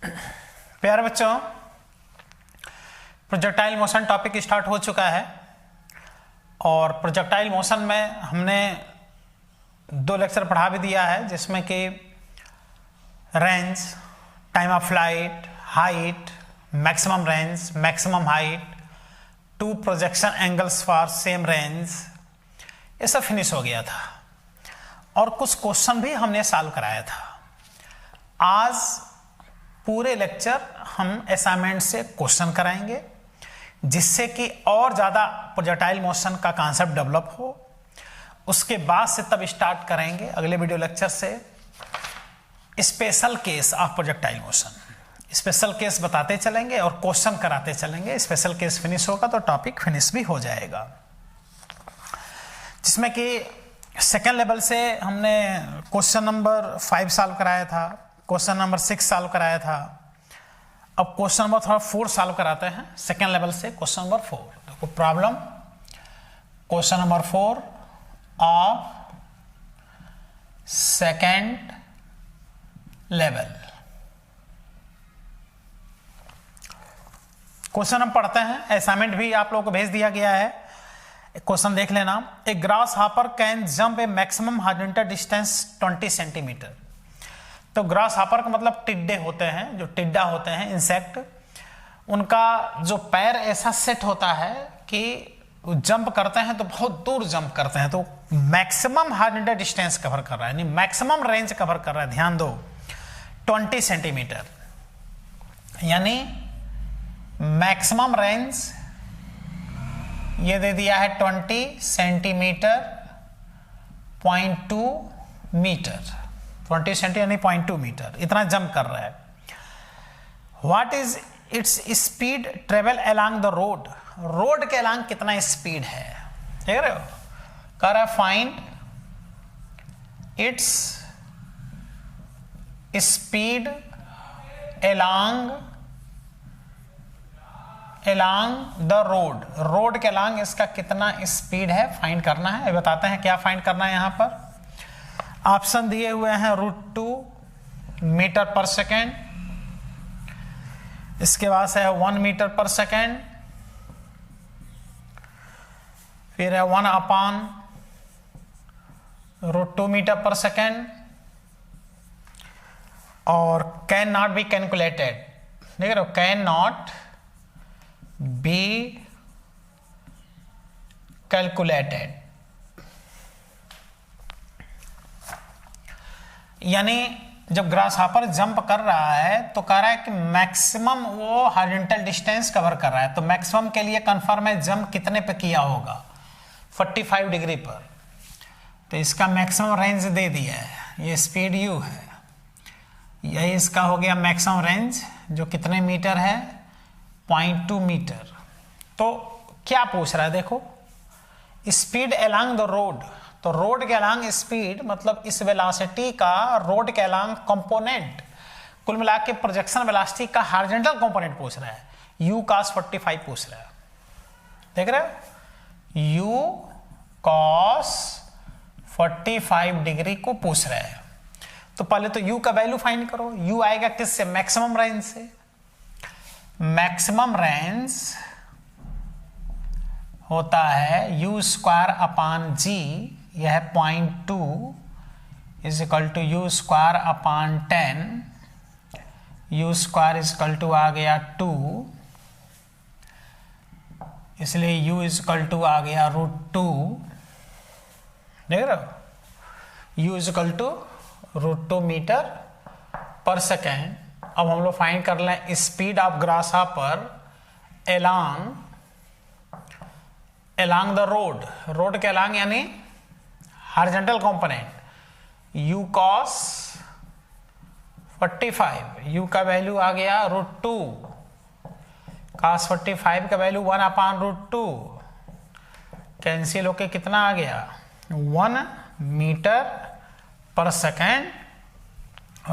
प्यारे बच्चों, projectile motion topic start हो चुका है और प्रोजेक्टाइल मोशन में हमने 2 लेक्चर पढ़ा भी दिया है, जिसमें कि range, time of flight, height, maximum range, maximum height, 2 projection angles for same range, ये सब फिनिश हो गया था और कुछ क्वेश्चन भी हमने सॉल्व कराया था। आज पूरे लेक्चर हम असाइनमेंट से क्वेश्चन कराएंगे, जिससे कि और ज़्यादा प्रोजेक्टाइल मोशन का कॉन्सेप्ट डेवलप हो। उसके बाद से तब स्टार्ट करेंगे अगले वीडियो लेक्चर से special case of projectile motion. Special case बताते चलेंगे और क्वेश्चन कराते चलेंगे। स्पेशल केस फिनिश होगा तो टॉपिक फिनिश भी हो जाएगा, जिसमें कि सेकेंड लेवल से हमने क्वेश्चन नंबर 5 सॉल्व कराया था, क्वेश्चन नंबर 6 सॉल्व कराया था। अब क्वेश्चन नंबर थोड़ा 4 सॉल्व कराते हैं सेकेंड लेवल से। क्वेश्चन नंबर 4 देखो, problem question number 4 of second level. Question हम पढ़ते हैं, असाइनमेंट भी आप लोगों को भेज दिया गया है। क्वेश्चन देख लेना। A grasshopper can jump a maximum horizontal distance 20 centimetre. तो ग्रास हॉपर का मतलब टिड्डे होते हैं, जो टिड्डा होते हैं इंसेक्ट, उनका जो पैर ऐसा सेट होता है कि जंप करते हैं तो बहुत दूर जंप करते हैं, तो मैक्सिमम हॉरिजॉन्टल डिस्टेंस कवर कर रहा है, यानी मैक्सिमम रेंज कवर कर रहा है। ध्यान दो, 20 सेंटीमीटर यानी मैक्सिमम रेंज ये दे दिया है 20 सेंटीमीटर, 0.2 मीटर, 20 सेंटीमीटर यानी 0.2 मीटर, इतना जंप कर रहा है। What is its speed travel along the road. Road के अलोंग कितना स्पीड है, देख रहे हो। कह रहा है find its speed along the road. Road के अलोंग इसका कितना स्पीड है फाइंड करना है। बताते हैं क्या फाइंड करना है। यहां पर ऑप्शन दिए हुए हैं √2 मीटर पर सेकेंड, इसके बाद से है 1 मीटर पर सेकेंड, फिर है 1/√2 मीटर पर सेकेंड, और कैन नॉट बी कैलकुलेटेड। देख रहे हो, कैन नॉट बी कैलकुलेटेड, यानी जब ग्रास हॉपर जंप कर रहा है तो कह रहा है कि मैक्सिमम वो हॉरिजॉन्टल डिस्टेंस कवर कर रहा है। तो मैक्सिमम के लिए कंफर्म है जंप कितने पे किया होगा, 45 डिग्री पर। तो इसका मैक्सिमम रेंज दे दिया है, ये स्पीड u है, यही इसका हो गया मैक्सिमम रेंज, जो कितने मीटर है, 0.2 मीटर। तो क्या पूछ रहा है, देखो स्पीड अलोंग द रोड। तो रोड के अलोंग स्पीड मतलब इस वेलोसिटी का रोड के अलोंग कंपोनेंट, कुल मिला के प्रोजेक्शन वेलोसिटी का हॉरिजॉन्टल कंपोनेंट पूछ रहा है। u cos 45 पूछ रहा है, देख रहे हो, u cos 45 डिग्री को पूछ रहा है। तो पहले तो u का वैल्यू फाइंड करो। u आएगा किससे, मैक्सिमम रेंज से। मैक्सिमम रेंज होता है u²/g, यह है 0.2 = u²/10, u² = आ गया 2, इसलिए u = आ गया √2, देख रहे हो, u = √2 मीटर पर सेकेंड। अब हम लोग फाइंड कर लें speed of grass hopper along the road. Road के अलोंग यानी horizontal component, u cos 45, u का वैल्यू आ गया √2, cos 45 का वैल्यू 1/√2, कैंसिल होके कितना आ गया, 1 मीटर पर सेकेंड।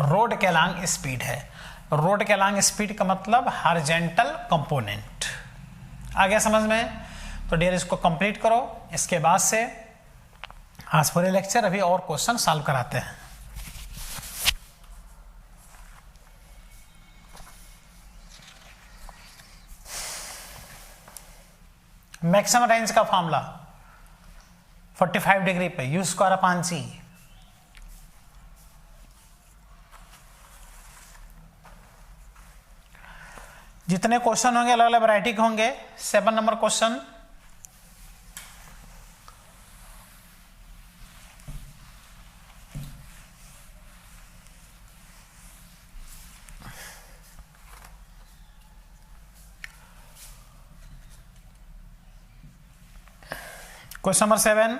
रोड के अलोंग स्पीड है, रोड के अलोंग स्पीड का मतलब हॉरिजॉन्टल कंपोनेंट। आ गया समझ में। तो डियर इसको कंप्लीट करो, इसके बाद से आज पूरे लेक्चर अभी और क्वेश्चन सॉल्व कराते हैं। मैक्सिमम रेंज का फॉर्मूला 45 डिग्री पे U स्क्वायर अपान G। जितने क्वेश्चन होंगे अलग अलग वैरायटी के होंगे। 7 number question, question number 7,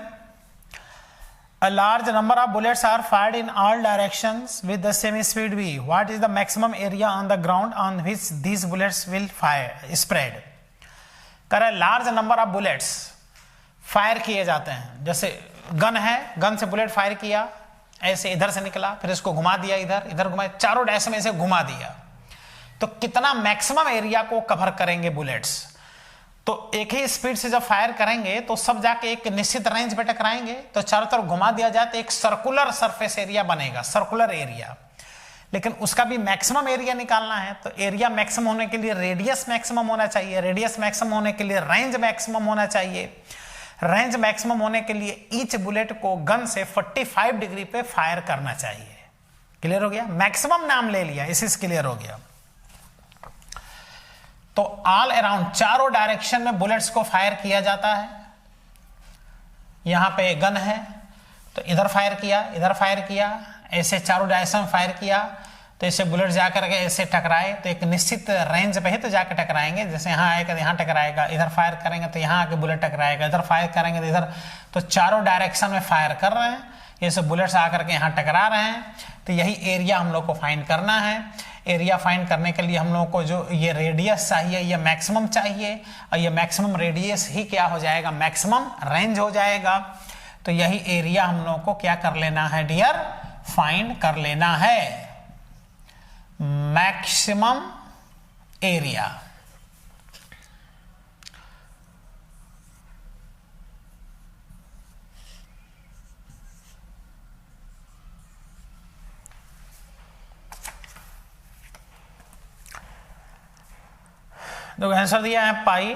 a large number of bullets are fired in all directions with the same speed v. What is the maximum area on the ground on which these bullets will fire spread? कह रहा है large number of bullets fire किए जाते हैं। जैसे gun है, gun से bullet fire किया, ऐसे इधर से निकला, फिर इसको घुमा दिया, इधर इधर घुमाया, चारों डायरेक्शन में इसे घुमा दिया, तो कितना मैक्सिमम एरिया को कवर करेंगे बुलेट्स? तो एक ही स्पीड से जब फायर करेंगे तो सब जाके एक निश्चित रेंज पे टकराएंगे। तो चारों तरफ घुमा दिया जाए तो एक सर्कुलर सरफेस एरिया बनेगा, सर्कुलर एरिया। लेकिन उसका भी मैक्सिमम एरिया निकालना है, तो एरिया मैक्सिमम होने के लिए रेडियस मैक्सिमम होना चाहिए, रेडियस मैक्सिमम होने के लिए रेंज मैक्सिमम होना चाहिए, रेंज मैक्सिमम होने के लिए ईच बुलेट को गन से 45 डिग्री पे फायर करना चाहिए। क्लियर हो गया? मैक्सिमम नाम ले लिया, इसी से क्लियर हो गया। तो ऑल अराउंड चारों डायरेक्शन में बुलेट्स को फायर किया जाता है। यहां पे गन है तो इधर फायर किया, इधर फायर किया, ऐसे चारों डायरेक्शन में फायर किया, तो ऐसे बुलेट जाकर के ऐसे टकराए तो एक निश्चित रेंज पे ही तो जाकर टकराएंगे। जैसे यहाँ आएगा तो यहाँ टकराएगा, इधर फायर करेंगे तो यहाँ आके बुलेट टकराएगा, इधर फायर करेंगे तो इधर, तो चारों डायरेक्शन में फायर कर रहे हैं, ये सब बुलेट्स आकर के यहाँ टकरा रहे हैं। तो यही एरिया हम लोग को फाइंड करना है। एरिया फाइंड करने के लिए हम लोगों को जो ये रेडियस चाहिए, ये मैक्सिमम चाहिए, और ये मैक्सिमम रेडियस ही क्या हो जाएगा? मैक्सिमम रेंज हो जाएगा। तो यही एरिया हम लोगों को क्या कर लेना है डियर? फाइंड कर लेना है, मैक्सिमम एरिया। तो आंसर दिया है पाई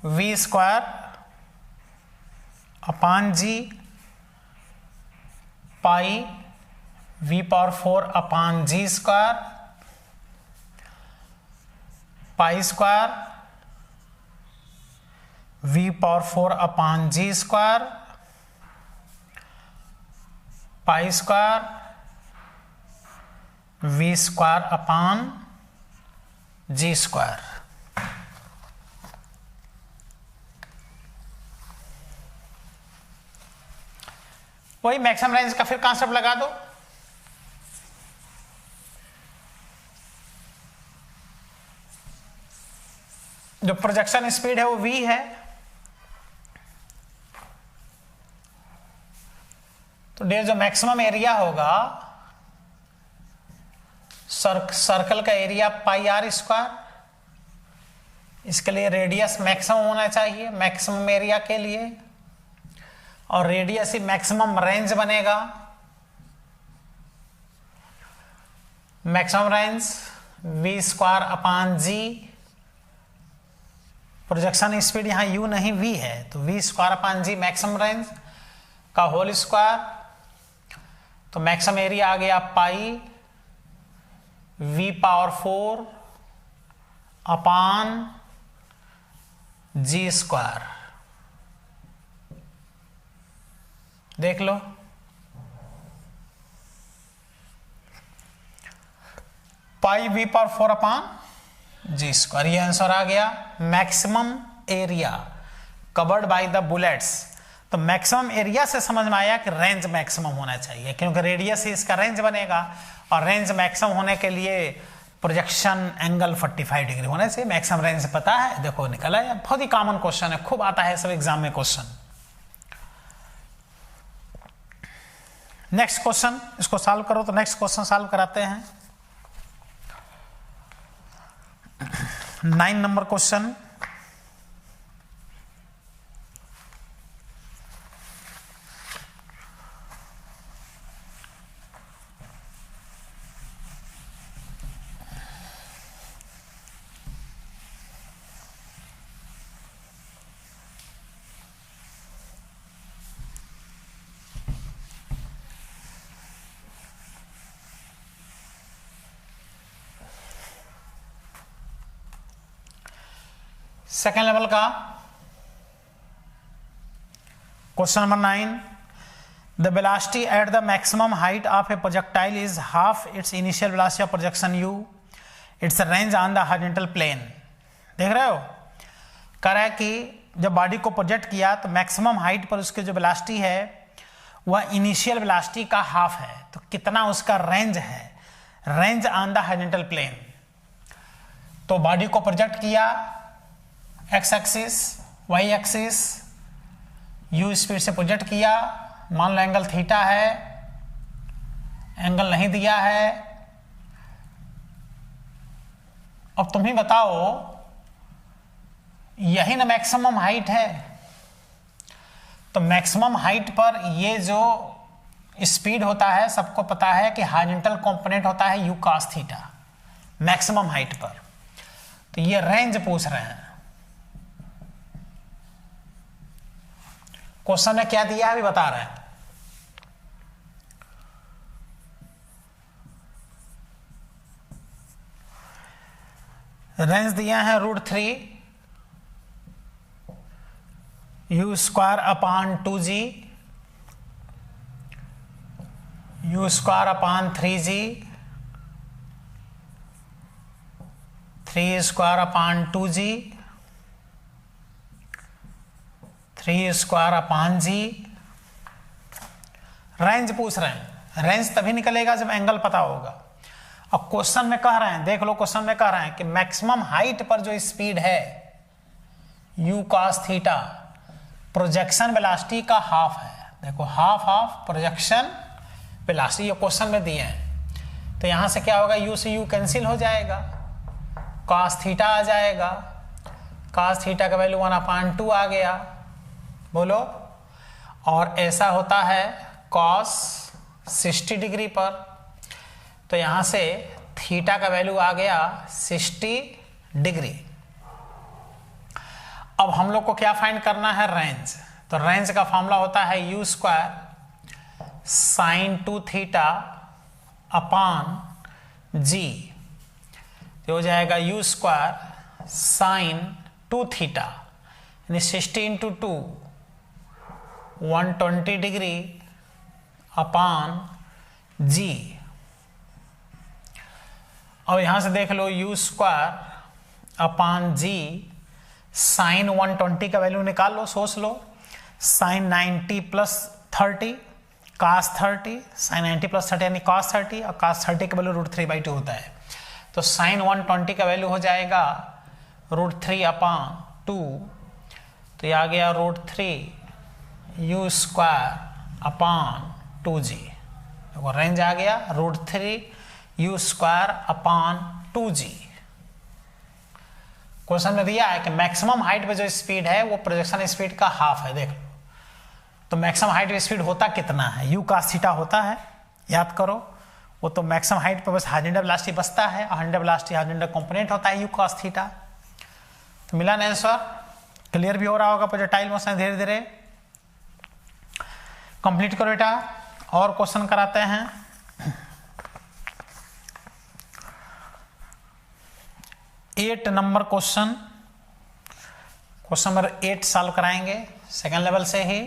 V स्क्वायर अपान G, पाई V पावर 4 अपान G square, pi square V power 4 अपान G square, pi square V square अपान G स्क्वायर। वही मैक्सिमम रेंज का फिर कॉन्सेप्ट लगा दो। जो प्रोजेक्शन स्पीड है वो v है, तो डेर जो मैक्सिमम एरिया होगा सर्कल का एरिया पाई आर स्क्वायर, इसके लिए रेडियस मैक्सिमम होना चाहिए मैक्सिमम एरिया के लिए, और रेडियस ही मैक्सिमम रेंज बनेगा। मैक्सिमम रेंज v स्क्वायर अपान g, प्रोजेक्शन स्पीड यहां u नहीं v है, तो v स्क्वायर अपान g मैक्सिमम रेंज का होल स्क्वायर, तो मैक्सिमम एरिया आ गया पाई v पावर 4 अपान g स्क्वायर। देख लो, पाई v पावर 4 अपान जी स्क्वायर, ये आंसर आ गया। Maximum area covered by the bullets, तो मैक्सिमम एरिया से समझ में आया कि रेंज मैक्सिमम होना चाहिए, क्योंकि रेडियस ही इसका रेंज बनेगा, और रेंज मैक्सिमम होने के लिए प्रोजेक्शन एंगल 45 डिग्री होने से मैक्सिमम रेंज पता है। देखो निकला है, बहुत ही कॉमन क्वेश्चन है, खूब आता है सब एग्जाम में क्वेश्चन। नेक्स्ट क्वेश्चन, इसको सॉल्व करो। तो नेक्स्ट क्वेश्चन सॉल्व कराते हैं। 9 नंबर क्वेश्चन, सेकेंड लेवल का question number 9, the velocity at the maximum height of a projectile is half its initial velocity of projection u, its range on the horizontal plane. देख रहे हो, कह रहा है कि जब बॉडी को प्रोजेक्ट किया तो मैक्सिमम हाइट पर उसकी जो वेलोसिटी है वह इनिशियल वेलोसिटी का हाफ है, तो कितना उसका रेंज है, range on the horizontal plane. तो बॉडी को प्रोजेक्ट किया, X axis, Y axis, U speed से प्रोजेक्ट किया, मान लो एंगल थीटा है, एंगल नहीं दिया है। अब तुम ही बताओ, यही ना मैक्सिमम हाइट है, तो मैक्सिमम हाइट पर ये जो स्पीड होता है सबको पता है कि हॉरिजॉन्टल कंपोनेंट होता है u cos theta maximum height पर। तो ये रेंज पूछ रहे हैं। क्वेश्चन में क्या दिया है अभी बता रहे हैं। रेंज दिया है √3 u square upon 2g, u square upon 3g, 3 square upon 2g, 3 square upon g। Range पूछ रहे हैं, रेंज तभी निकलेगा जब एंगल पता होगा। अब क्वेश्चन में कह रहे हैं, देख लो क्वेश्चन में कह रहे हैं कि मैक्सिमम हाइट पर जो स्पीड है u cos theta projection velocity का हाफ है। देखो हाफ ऑफ प्रोजेक्शन वेलोसिटी ये क्वेश्चन में दिए हैं। तो यहां से क्या होगा, u से u कैंसिल हो जाएगा, cos थीटा आ जाएगा, cos थीटा का वैल्यू 1/2 आ गया, बोलो। और ऐसा होता है cos 60 डिग्री पर, तो यहां से थीटा का वैल्यू आ गया 60 डिग्री। अब हम लोग को क्या फाइंड करना है, रेंज। तो रेंज का फॉर्मूला होता है u square sine 2 theta upon g, तो हो जाएगा u स्क्वायर साइन 2 थीटा यानी 60 इंटू 2 120 डिग्री अपॉन g। अब यहां से देख लो u square upon g, sine 120 का वैल्यू निकाल लो, सोच लो। Sine 90 plus 30 cos 30, sine 90 plus 30 यानी cos 30, और cos 30 का वैल्यू √3/2 होता है। तो साइन 120 का वैल्यू हो जाएगा √3/2, तो ये आ गया √3 u स्क्वायर अपॉन 2g। देखो रेंज आ गया √3 u square upon 2g। Question में दिया है कि मैक्सिमम हाइट पे जो स्पीड है वो प्रोजेक्शन स्पीड का हाफ है। देख लो, तो मैक्सिमम हाइट पे स्पीड होता कितना है, u cos थीटा होता है, याद करो। वो तो मैक्सिमम हाइट पे बस हॉरिजॉन्टल वेलोसिटी बचता है, हॉरिजॉन्टल वेलोसिटी हॉरिजॉन्टल कंपोनेंट होता है u cos थीटा। तो मिला ना आंसर, क्लियर भी हो रहा होगा प्रोजेक्टाइल मोशन धीरे धीरे। कंप्लीट करो बेटा, और क्वेश्चन कराते हैं। एट नंबर क्वेश्चन नंबर 8 सॉल्व कराएंगे सेकेंड लेवल से ही।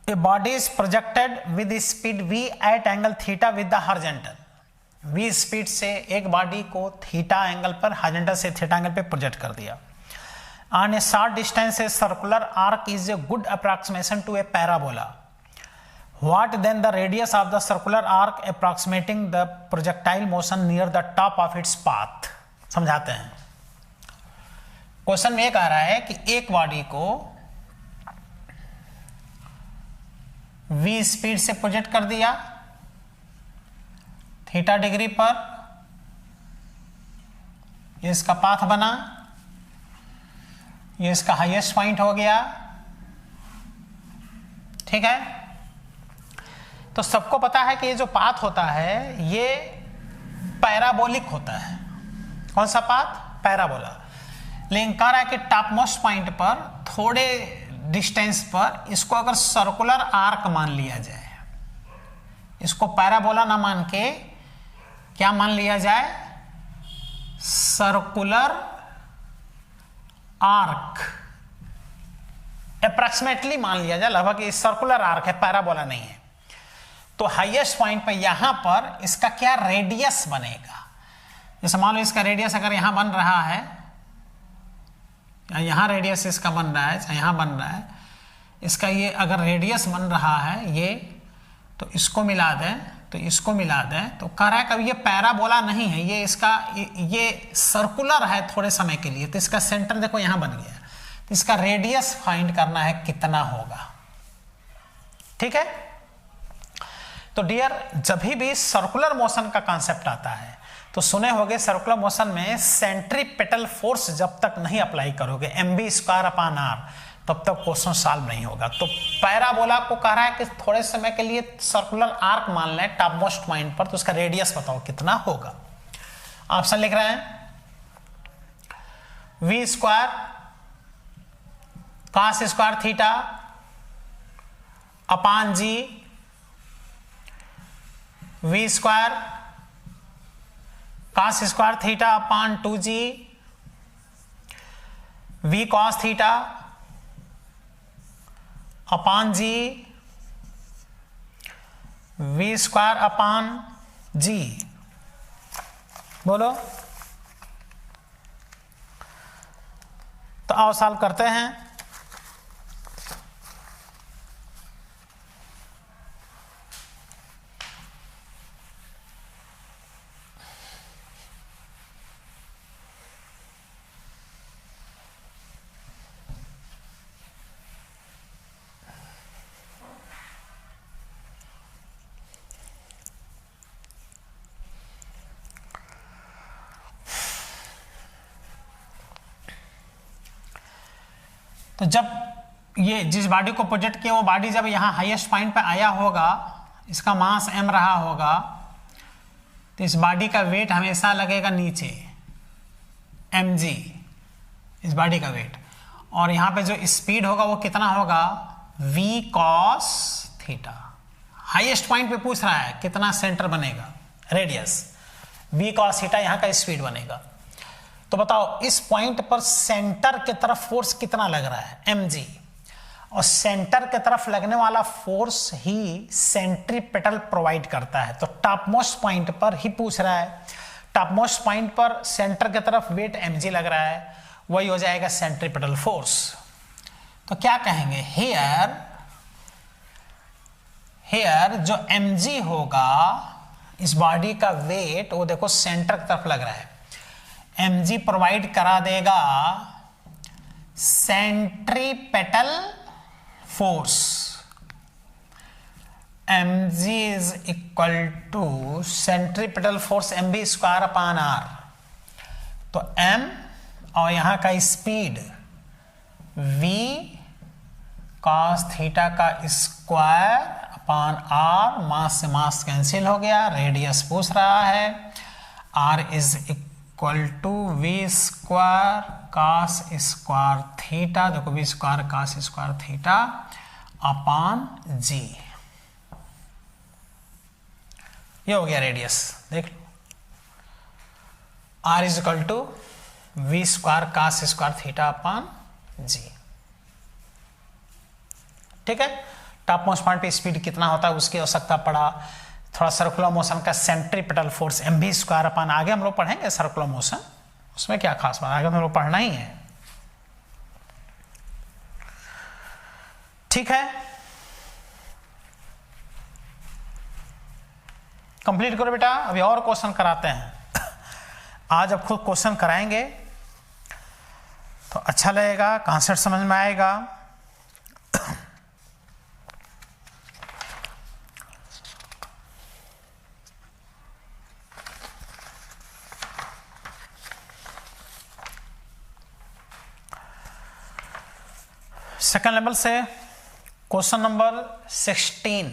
A body is projected with speed v at angle theta with the horizontal। v speed से एक बॉडी को थीटा एंगल पर हॉरिजॉन्टल से थीटा एंगल पे प्रोजेक्ट कर दिया। On a short distance a circular arc is a good approximation to a parabola. What then the radius of the circular arc approximating the projectile motion near the top of its path. समझाते हैं। Question में कह रहा है कि एक body को v speed से प्रोजेक्ट कर दिया थीटा डिग्री पर, ये इसका पाथ बना, ये इसका हाईएस्ट पॉइंट हो गया। ठीक है, तो सबको पता है कि ये जो पाथ होता है ये पैराबोलिक होता है। कौन सा पाथ? पैराबोला। लेकिन कह रहा है कि टॉप मोस्ट पॉइंट पर थोड़े डिस्टेंस पर इसको अगर सर्कुलर आर्क मान लिया जाए, इसको पैराबोला ना मान के क्या मान लिया जाए? सर्कुलर आर्क अप्रॉक्सीमेटली मान लिया जाए, लगभग ये सर्कुलर आर्क है, पैराबोला नहीं है। तो हाईएस्ट पॉइंट पर यहां पर इसका क्या रेडियस बनेगा? जैसे मान लो इसका रेडियस अगर यहां बन रहा है, यहां रेडियस इसका बन रहा है, यहां बन रहा है, इसका ये अगर रेडियस बन रहा है ये, तो इसको मिला दें, तो इसको मिला दें, तो कह रहा है कभी ये पैराबोला नहीं है, ये इसका ये सर्कुलर है थोड़े समय के लिए। तो इसका सेंटर देखो यहां बन गया, तो इसका रेडियस फाइंड करना है कितना होगा। ठीक है, तो डियर जब भी सर्कुलर मोशन का कॉन्सेप्ट आता है तो सुने होंगे सर्कुलर मोशन में सेंट्रीपेटल फोर्स जब तक नहीं अप्लाई करोगे mv²/r तब तक क्वेश्चन सॉल्व नहीं होगा। तो पैराबोला को कह रहा है कि थोड़े समय के लिए सर्कुलर आर्क मान लें टॉप मोस्ट पॉइंट पर, तो उसका रेडियस बताओ कितना होगा। ऑप्शन लिख रहे हैं v² cos² theta upon g, v² cos² theta अपान 2g, v cos theta upon g, v² अपान g। बोलो, तो आओ सॉल्व करते हैं। तो जब ये जिस बॉडी को प्रोजेक्ट किया वो बॉडी जब यहाँ हाईएस्ट पॉइंट पे आया होगा, इसका मास m रहा होगा, तो इस बॉडी का वेट हमेशा लगेगा नीचे mg, इस बॉडी का वेट। और यहाँ पे जो स्पीड होगा वो कितना होगा? v cos theta. Highest point पे पूछ रहा है कितना सेंटर बनेगा, रेडियस, v cos थीटा यहाँ का स्पीड बनेगा। तो बताओ इस पॉइंट पर सेंटर के तरफ फोर्स कितना लग रहा है? mg। और सेंटर के तरफ लगने वाला फोर्स ही सेंट्रीपेटल प्रोवाइड करता है। तो टॉप मोस्ट पॉइंट पर ही पूछ रहा है, टॉप मोस्ट पॉइंट पर सेंटर के तरफ वेट mg लग रहा है, वही हो जाएगा सेंट्रीपेटल फोर्स। तो क्या कहेंगे? हेयर जो mg होगा, इस बॉडी का वेट वो देखो सेंटर की तरफ लग रहा है, mg प्रोवाइड करा देगा centripetal force. mg is equal to centripetal force mv²/r। तो m और यहां का स्पीड v cos थीटा का स्क्वायर अपान r, मास से मास कैंसिल हो गया, रेडियस पूछ रहा है, r is equal to v² cos² theta, देखो v² cos² theta upon g। ये हो गया रेडियस, देख लो, r is equal to v² cos² theta upon g। ठीक है, टॉप मोस्ट पॉइंट पे स्पीड कितना होता है उसकी आवश्यकता पड़ा। थोड़ा सर्कुलर मोशन का सेंट्रीपेटल फोर्स mv²/, आगे हम लोग पढ़ेंगे सर्कुलर मोशन, उसमें क्या खास बात, आगे हम लोग पढ़ना ही है। ठीक है, कंप्लीट करो बेटा, अभी और क्वेश्चन कराते हैं। आज अब खुद क्वेश्चन कराएंगे तो अच्छा लगेगा, कॉन्सेप्ट समझ में आएगा। सेकंड लेवल से question number 16।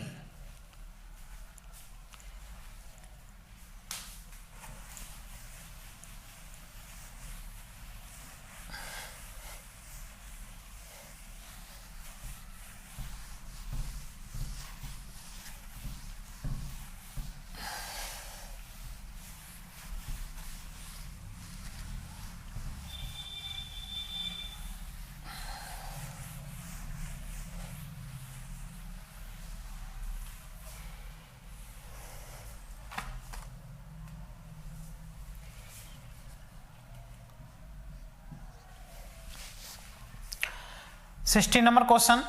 Sixteen number question,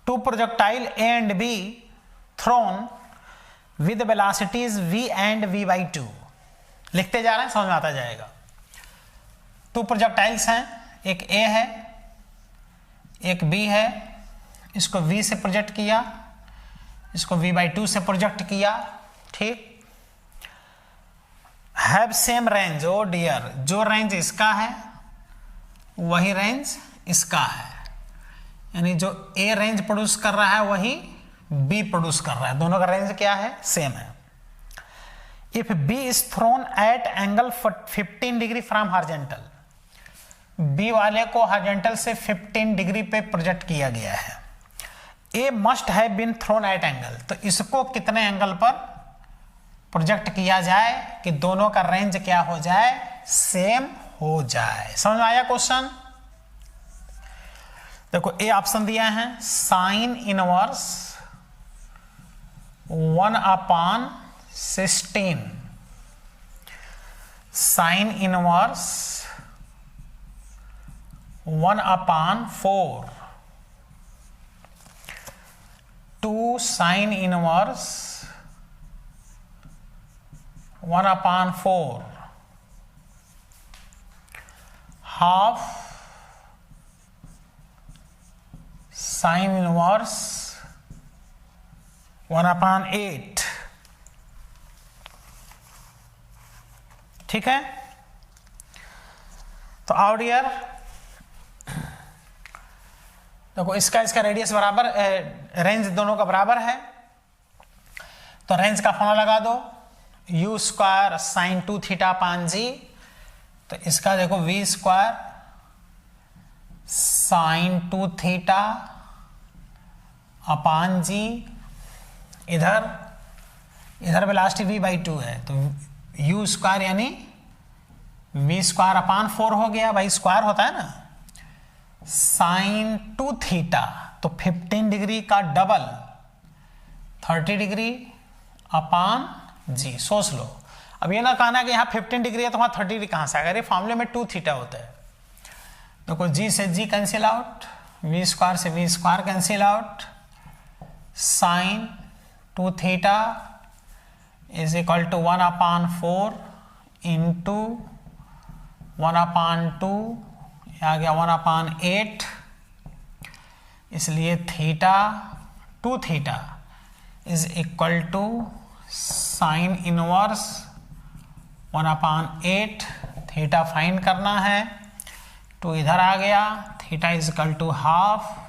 two projectile A and B thrown with velocities v and v/2। लिखते जा रहे हैं, समझ में आता जाएगा। टू प्रोजेक्टाइल्स हैं, एक ए है एक बी है, इसको v से प्रोजेक्ट किया, इसको v/2 से प्रोजेक्ट किया, ठीक। Have same range, oh dear, जो रेंज इसका है वही रेंज इसका है, यानी जो ए रेंज प्रोड्यूस कर रहा है वही बी प्रोड्यूस कर रहा है, दोनों का रेंज क्या है, सेम है। If B is thrown at angle 15 degree from horizontal, B वाले को हॉरिजॉन्टल से 15 डिग्री पे प्रोजेक्ट किया गया है। A must have been thrown at angle, तो इसको कितने एंगल पर प्रोजेक्ट किया जाए कि दोनों का रेंज क्या हो जाए, सेम हो जाए। समझ में आया क्वेश्चन? देखो ए ऑप्शन दिया है sine inverse 1/16, sine inverse 1/4, 2 sine inverse 1/4, half sine inverse 1/8, ठीक है। तो आओ डियर, देखो इसका रेडियस बराबर, रेंज दोनों का बराबर है, तो रेंज का फॉर्मूला लगा दो, u square sine 2 theta upon g, तो इसका देखो v square sine 2 theta upon g, इधर वेलोसिटी v/2 है, तो u स्क्वायर यानी v स्क्वायर अपान 4 हो गया, भाई स्क्वायर होता है ना, साइन 2 थीटा, तो 15 डिग्री का डबल 30 डिग्री अपान जी। सोच लो, अब ये ना कहना कि यहाँ 15 डिग्री है तो वहाँ 30 डिग्री कहाँ से आएगा, फॉर्मूले में 2 थीटा होता है। देखो जी से G cancel out, V square से V square cancel out, sine 2 theta is equal to 1/4 into 1/2, आ गया 1/8, इसलिए theta 2 theta is equal to sine inverse 1/8, theta find करना है, 2 इधर आ गया, theta is equal to half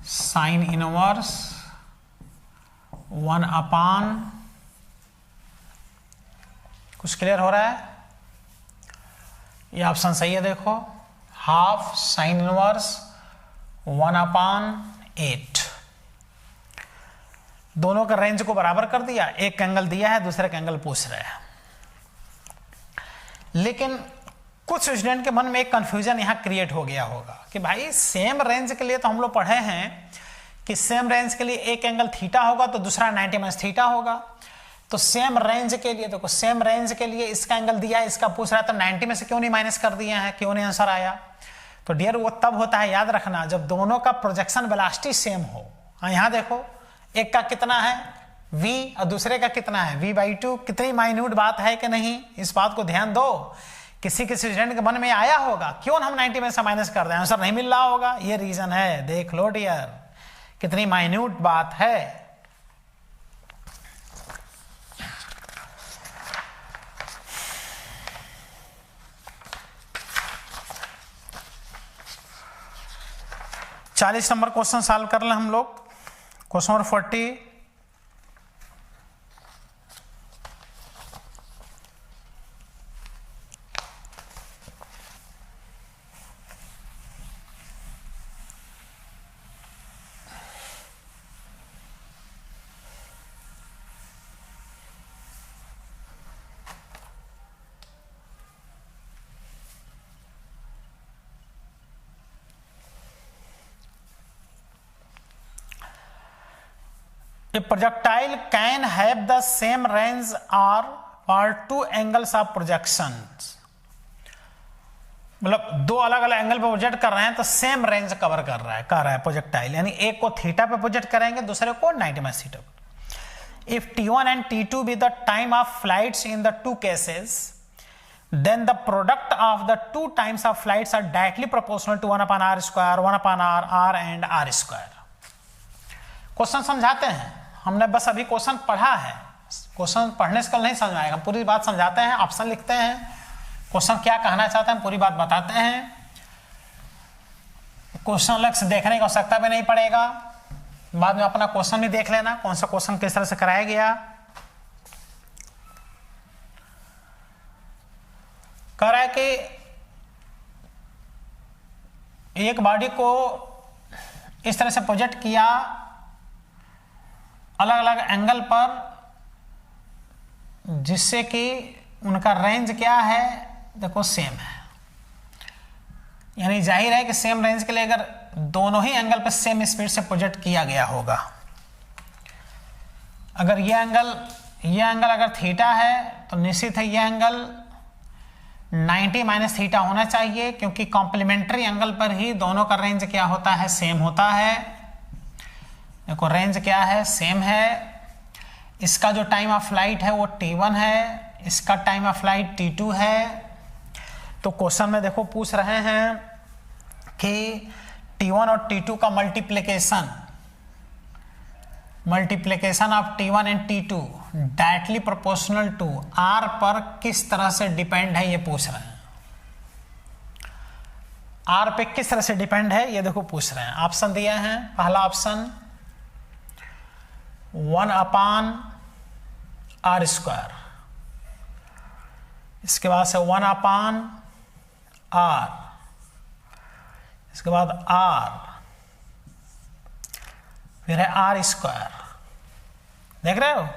sine inverse 1/, कुछ क्लियर हो रहा है? ये ऑप्शन सही है, देखो हाफ साइन इनवर्स 1/8, दोनों का रेंज को बराबर कर दिया, एक एंगल दिया है दूसरे का एंगल पूछ रहे हैं। लेकिन कुछ स्टूडेंट के मन में एक कंफ्यूजन यहां क्रिएट हो गया होगा कि भाई सेम रेंज के लिए तो हम लोग पढ़े हैं कि सेम रेंज के लिए एक एंगल थीटा होगा तो दूसरा 90 माइनस थीटा होगा, तो सेम रेंज के लिए देखो, सेम रेंज के लिए इसका एंगल दिया है, इसका पूछ रहा है, तो 90 में से क्यों नहीं माइनस कर दिया है, क्यों नहीं आंसर आया? तो डियर वो तब होता है, याद रखना, जब दोनों का प्रोजेक्शन वेलोसिटी सेम हो। यहां देखो एक का कितना है v और दूसरे का कितना है v/2, कितनी माइन्यूट बात है कि नहीं, इस बात को ध्यान दो। किसी स्टूडेंट के मन में आया होगा क्यों हम 90 में से माइनस कर दें, आंसर नहीं मिल रहा होगा, ये रीजन है। देख लो डियर कितनी माइन्यूट बात है। 40 नंबर क्वेश्चन सॉल्व कर लें हम लोग। Question number 40, A projectile can have the same range or for two angles of projections। मतलब दो अलग अलग एंगल पे प्रोजेक्ट कर रहे हैं तो सेम रेंज कवर कर रहा है प्रोजेक्टाइल, यानी एक को थीटा पे प्रोजेक्ट करेंगे, दूसरे को 90 माइनस थीटा पे। If T1 and T2 be the time of flights in the two cases, then the product of the two times of flights are directly proportional to 1 upon r square, 1 upon r and r square। Question समझाते हैं, हमने बस अभी question पढ़ा है, question पढ़ने से कल नहीं समझ आएगा, पूरी बात समझाते हैं, ऑप्शन लिखते हैं, क्वेश्चन क्या कहना चाहते हैं पूरी बात बताते हैं। क्वेश्चन अलग से देखने की आवश्यकता भी नहीं पड़ेगा, बाद में अपना क्वेश्चन भी देख लेना कौन सा क्वेश्चन किस तरह से कराया गया। कह रहा है कि एक बॉडी को इस तरह से प्रोजेक्ट किया अलग अलग एंगल पर, जिससे कि उनका रेंज क्या है, देखो सेम है, यानी जाहिर है कि सेम रेंज के लिए अगर दोनों ही एंगल पर सेम स्पीड से प्रोजेक्ट किया गया होगा। अगर ये एंगल अगर थीटा है तो निश्चित है ये एंगल 90 माइनस थीटा होना चाहिए, क्योंकि कॉम्प्लीमेंट्री एंगल पर ही दोनों का रेंज क्या होता है, सेम होता है। देखो रेंज क्या है, सेम है। इसका जो टाइम ऑफ फ्लाइट है वो T1 है, इसका टाइम ऑफ फ्लाइट T2 है। तो क्वेश्चन में देखो पूछ रहे हैं कि T1 और T2 का multiplication of T1 and T2 directly proportional to R पर किस तरह से डिपेंड है, ये पूछ रहे हैं। R पे किस तरह से डिपेंड है ये देखो पूछ रहे हैं। ऑप्शन दिए हैं, पहला ऑप्शन 1 अपान R स्क्वायर, इसके बाद से 1 अपान R, इसके बाद R, फिर है R स्क्वायर। देख रहे हो,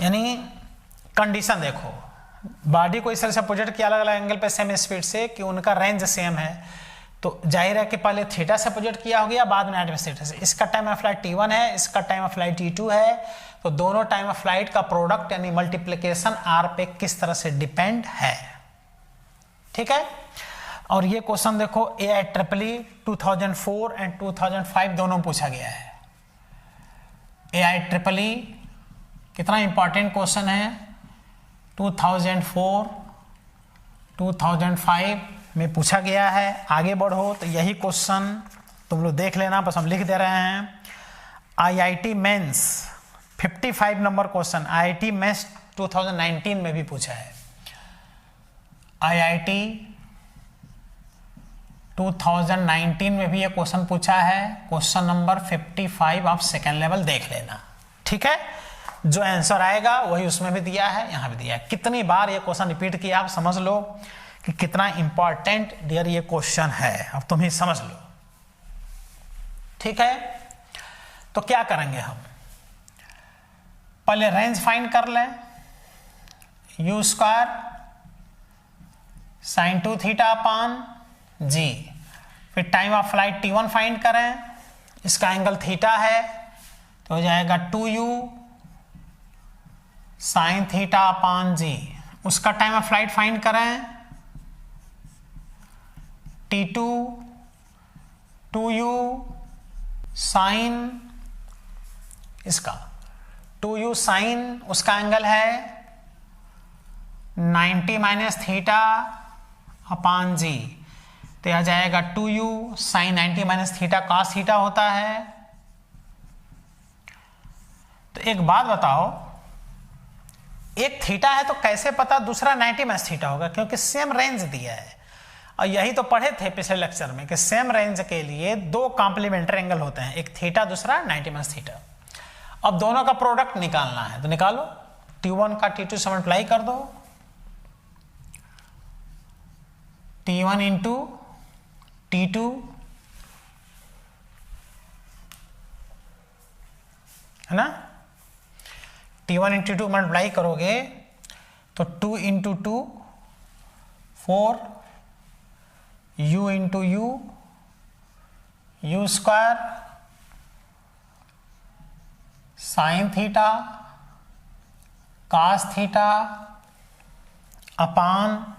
यानी कंडीशन देखो, बॉडी को इस तरह से प्रोजेक्ट किया अलग अलग एंगल पे सेम स्पीड से कि उनका रेंज सेम है, तो जाहिर है कि पहले थीटा से प्रोजेक्ट किया हो गया, बाद में 90 थीटा से। इसका टाइम ऑफ फ्लाइट T1 है, इसका टाइम ऑफ फ्लाइट T2 है, तो दोनों टाइम ऑफ फ्लाइट का प्रोडक्ट यानी मल्टीप्लिकेशन R पे किस तरह से डिपेंड है। ठीक है, और ये क्वेश्चन देखो AIEEE 2004 एंड 2005 दोनों पूछा गया है। AIEEE कितना इंपॉर्टेंट क्वेश्चन है, 2004 2005 में पूछा गया है। आगे बढ़ो तो यही क्वेश्चन तुम लोग देख लेना, बस हम लिख दे रहे हैं। IIT Mains 55 number question IIT Mains 2019 में भी पूछा है। IIT 2019 में भी ये क्वेश्चन पूछा है, क्वेश्चन नंबर 55 आप सेकेंड लेवल देख लेना। ठीक है, जो आंसर आएगा वही उसमें भी दिया है, यहां भी दिया है। कितनी बार ये क्वेश्चन रिपीट किया आप समझ लो कि कितना इंपॉर्टेंट डियर ये क्वेश्चन है, अब तुम ही समझ लो। ठीक है, तो क्या करेंगे हम, पहले रेंज फाइंड कर लें, U square sine 2 theta upon G, फिर time of flight T1 find करें, इसका एंगल थीटा है तो हो जाएगा 2U sine theta upon G। उसका टाइम ऑफ फ्लाइट फाइंड करें, T2 2U साइन, इसका 2U साइन, उसका एंगल है 90 माइनस थीटा अपान G, तो यह जाएगा 2U sine 90 minus theta cos theta होता है। तो एक बात बताओ, एक थीटा है तो कैसे पता दूसरा 90 माइनस थीटा होगा, क्योंकि सेम रेंज दिया है। और यही तो पढ़े थे पिछले लेक्चर में कि सेम रेंज के लिए दो कॉम्प्लीमेंट्री एंगल होते हैं, एक थीटा दूसरा 90 माइनस थीटा। अब दोनों का प्रोडक्ट निकालना है तो निकालो, T1 का T2 से मल्टीप्लाई कर दो, T1 इंटू T2 है ना, T1 इंटू 2 मल्टीप्लाई करोगे तो 2 into 2 4, U into U square sine theta cos theta upon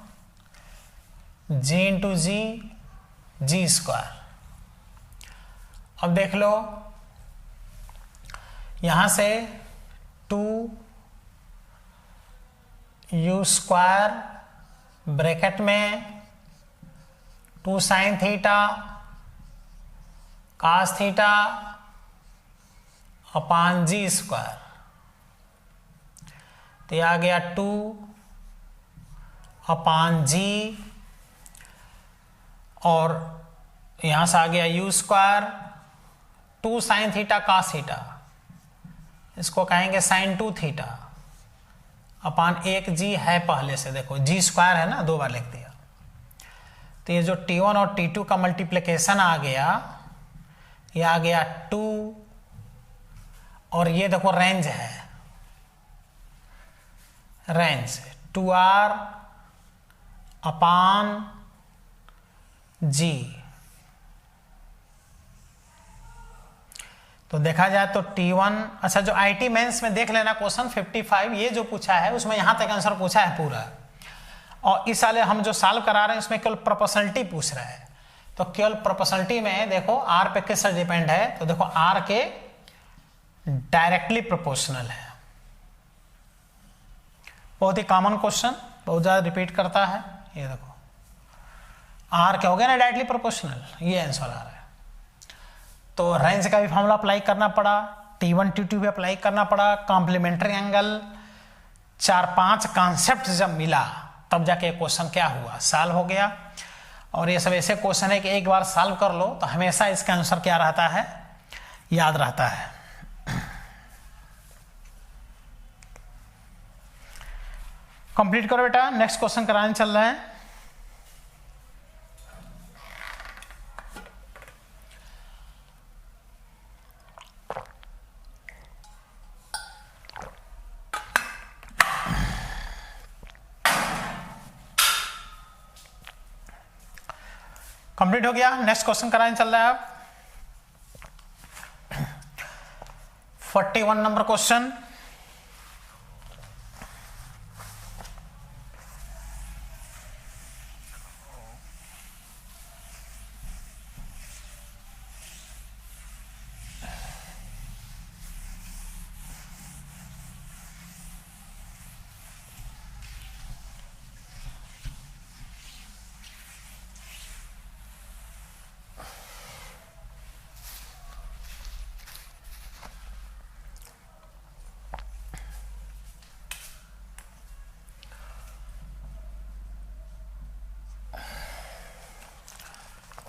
G into g square. अब देख लो यहां से 2U स्क्वायर ब्रैकेट में 2 sine theta cos theta upon G square, तो यह आ गया 2 अपान G और यहां से आ गया U square 2 sine theta cos theta, इसको कहेंगे साइन 2 थीटा अपान 1G है पहले से, देखो G स्क्वायर है ना, 2 बार लिख दिया। तो ये जो T1 और T2 का मल्टीप्लिकेशन आ गया, ये आ गया 2 और ये देखो रेंज है, रेंज 2R अपान G। तो देखा जाए तो T1, अच्छा जो IT मेंस में देख लेना क्वेश्चन 55 ये जो पूछा है उसमें यहां तक आंसर पूछा है पूरा, और इस साल हम जो सॉल्व करा रहे हैं उसमें केवल प्रोपोर्शनलिटी पूछ रहा है। तो केवल प्रोपोर्शनलिटी में देखो R पे किससे डिपेंड है, तो देखो R के डायरेक्टली प्रोपोर्शनल है। बहुत ही कॉमन क्वेश्चन, बहुत ज्यादा रिपीट करता है। ये देखो R क्या हो गया ना, डायरेक्टली प्रोपोर्शनल, ये आंसर आ रहा है। तो रेंज का भी फॉर्मूला अप्लाई करना पड़ा, T1 T2 भी अप्लाई करना पड़ा, कॉम्प्लीमेंट्री एंगल, 4-5 कॉन्सेप्ट जब मिला तब जाके क्वेश्चन क्या हुआ, सॉल्व हो गया। और ये सब ऐसे क्वेश्चन है कि एक बार सॉल्व कर लो तो हमेशा इसका आंसर क्या रहता है, याद रहता है। कंप्लीट करो बेटा, नेक्स्ट क्वेश्चन कराने चल रहे हैं। कंप्लीट हो गया, नेक्स्ट क्वेश्चन कराने चल रहा है अब 41 number question.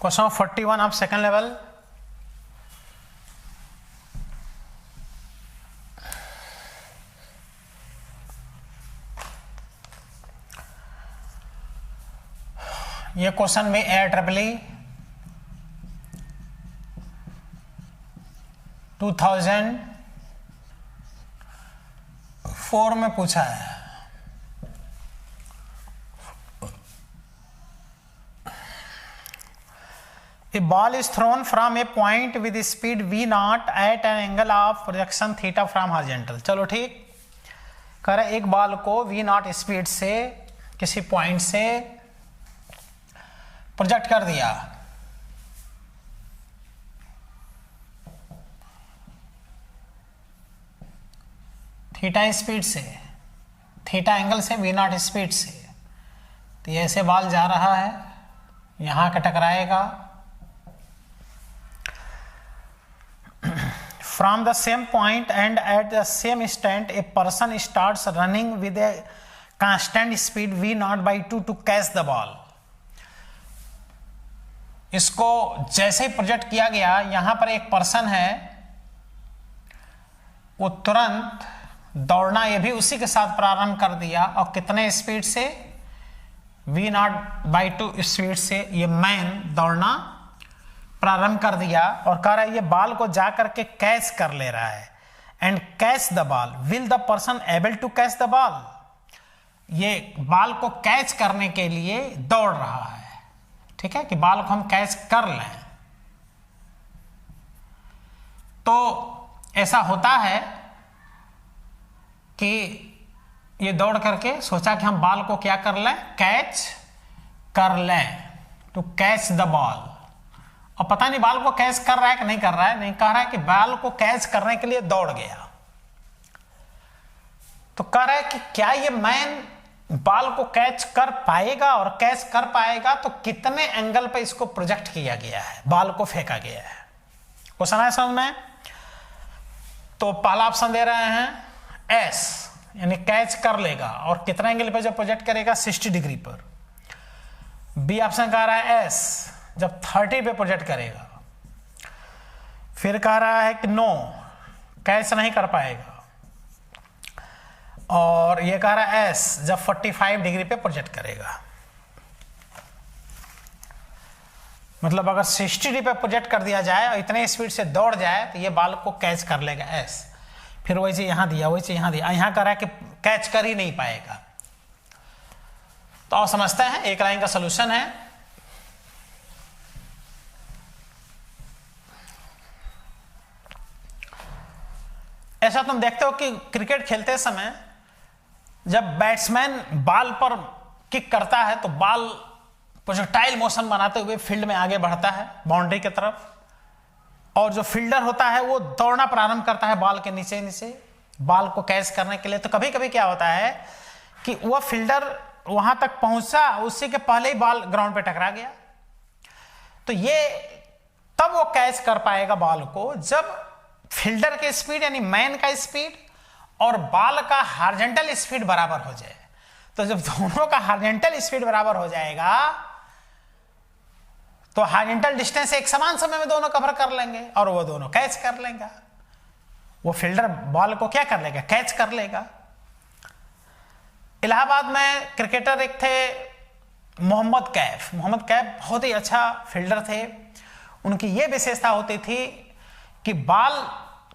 Question 41 of second level. ये क्वेश्चन में AIEEE 2004 में पूछा है। A ball is thrown from a point with speed v0 at an angle of projection theta from horizontal। चलो ठीक, कह रहे एक बॉल को v0 स्पीड से किसी पॉइंट से प्रोजेक्ट कर दिया, थीटा स्पीड से, थीटा एंगल से, v0 स्पीड से। तो ऐसे बॉल जा रहा है, यहां का टकराएगा, from the same point and at the same instant a person starts running with a constant speed v0 by 2 to catch the ball। इसको जैसे ही प्रोजेक्ट किया गया, यहां पर एक पर्सन है, वो तुरंत दौड़ना ये भी उसी के साथ प्रारंभ कर दिया, और कितने स्पीड से, v0/2 स्पीड से ये मैन दौड़ना प्रारंभ कर दिया, और कह रहा है ये बॉल को जाकर के कैच कर ले रहा है, and catch the ball, will the person able to catch the ball, ये बॉल को कैच करने के लिए दौड़ रहा है, ठीक है, कि बॉल को हम कैच कर लें। तो ऐसा होता है कि ये दौड़ करके सोचा कि हम बॉल को क्या कर लें, कैच कर लें, टू कैच द बॉल, और पता नहीं बॉल को कैच कर रहा है कि नहीं कर रहा है, नहीं कह रहा है कि बॉल को कैच करने के लिए दौड़ गया। तो कह रहा है कि क्या ये मैन बॉल को कैच कर पाएगा, और कैच कर पाएगा तो कितने एंगल पे इसको प्रोजेक्ट किया गया है, बॉल को फेंका गया है। क्वेश्चन है समझ में? तो पहला ऑप्शन दे रहे हैं एस, यानी कैच कर लेगा, और कितने एंगल पे जब प्रोजेक्ट करेगा, 60 डिग्री पर। बी ऑप्शन कह रहा है एस, जब 30 पे प्रोजेक्ट करेगा। फिर कह रहा है कि नो, कैच नहीं कर पाएगा, और ये कह रहा है एस, जब 45 डिग्री पे प्रोजेक्ट करेगा। मतलब अगर 60 डिग्री पे प्रोजेक्ट कर दिया जाए और इतने स्पीड से दौड़ जाए तो ये बॉल को कैच कर लेगा एस। फिर वही चीज यहां दिया, वही चीज यहां दिया, यहां कह रहा है कि कैच कर ही नहीं पाएगा। तो आप समझते हैं एक लाइन का सोल्यूशन है। ऐसा तुम देखते हो कि क्रिकेट खेलते समय जब बैट्समैन बॉल पर किक करता है तो बॉल प्रोजेक्टाइल मोशन बनाते हुए फील्ड में आगे बढ़ता है बाउंड्री की तरफ, और जो फील्डर होता है वो दौड़ना प्रारंभ करता है बॉल के नीचे नीचे बॉल को कैच करने के लिए। तो कभी कभी क्या होता है कि वह फील्डर वहां तक पहुंचा, उसी के पहले ही बॉल ग्राउंड पे टकरा गया। तो ये तब वो कैच कर पाएगा बॉल को जब फील्डर की स्पीड यानी मैन का स्पीड और बॉल का हॉरिजॉन्टल स्पीड बराबर हो जाए। तो जब दोनों का हॉरिजॉन्टल स्पीड बराबर हो जाएगा तो हॉरिजॉन्टल डिस्टेंस एक समान समय में दोनों कवर कर लेंगे और वो दोनों कैच कर लेंगे। वो फील्डर बॉल को क्या कर लेगा, कैच कर लेगा। इलाहाबाद में क्रिकेटर एक थे मोहम्मद कैफ। मोहम्मद कैफ बहुत ही अच्छा फील्डर थे। उनकी ये विशेषता होती थी कि बॉल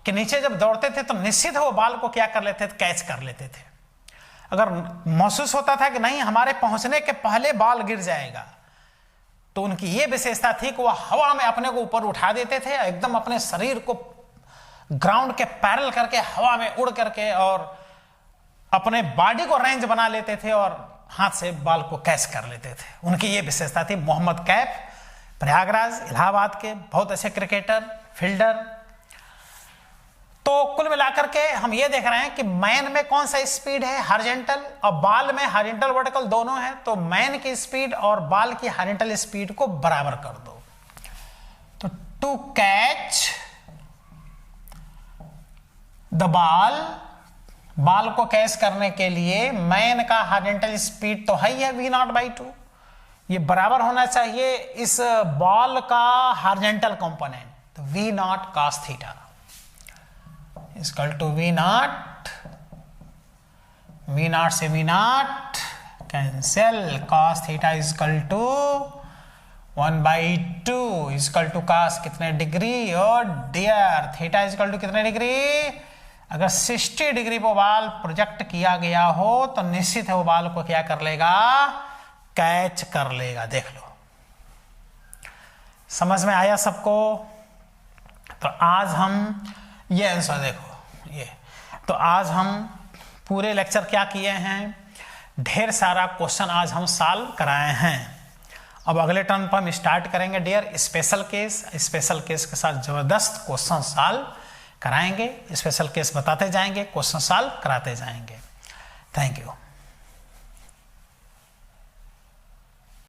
के नीचे जब दौड़ते थे तो निश्चित है वो बॉल को क्या कर लेते थे, कैच कर लेते थे। अगर महसूस होता था कि नहीं हमारे पहुंचने के पहले बॉल गिर जाएगा तो उनकी ये विशेषता थी कि वह हवा में अपने को ऊपर उठा देते थे, एकदम अपने शरीर को ग्राउंड के पैरेलल करके हवा में उड़ करके और अपने बॉडी को रेंज बना लेते थे और हाथ से बॉल को कैच कर लेते थे। उनकी ये विशेषता थी। मोहम्मद कैफ प्रयागराज इलाहाबाद के बहुत अच्छे क्रिकेटर फील्डर। तो कुल मिलाकर के हम ये देख रहे हैं कि मैन में कौन सा स्पीड है, हॉरिजॉन्टल, और बॉल में हॉरिजॉन्टल वर्टिकल दोनों है। तो मैन की स्पीड और बॉल की हॉरिजॉन्टल स्पीड को बराबर कर दो। तो टू कैच द बॉल को कैच करने के लिए मैन का हॉरिजॉन्टल स्पीड तो है ही है v0/2, ये बराबर होना चाहिए इस बॉल का हॉरिजॉन्टल कंपोनेंट। तो v0 cos theta equal to v0 से v0 cancel, cos theta equal to 1/2 equal to cos कितने डिग्री, और डियर थीटा इक्वल टू कितने डिग्री। अगर 60 डिग्री पर बॉल प्रोजेक्ट किया गया हो तो निश्चित है वो बॉल को क्या कर लेगा, कैच कर लेगा। देख लो, समझ में आया सबको। तो आज हम ये आंसर देखो ये, तो आज हम पूरे लेक्चर क्या किए हैं, ढेर सारा क्वेश्चन आज हम सॉल्व कराए हैं। अब अगले टर्न पर हम स्टार्ट करेंगे dear special case. Special case के साथ जबरदस्त क्वेश्चन सॉल्व कराएंगे, स्पेशल केस बताते जाएंगे, क्वेश्चन सॉल्व कराते जाएंगे। Thank you.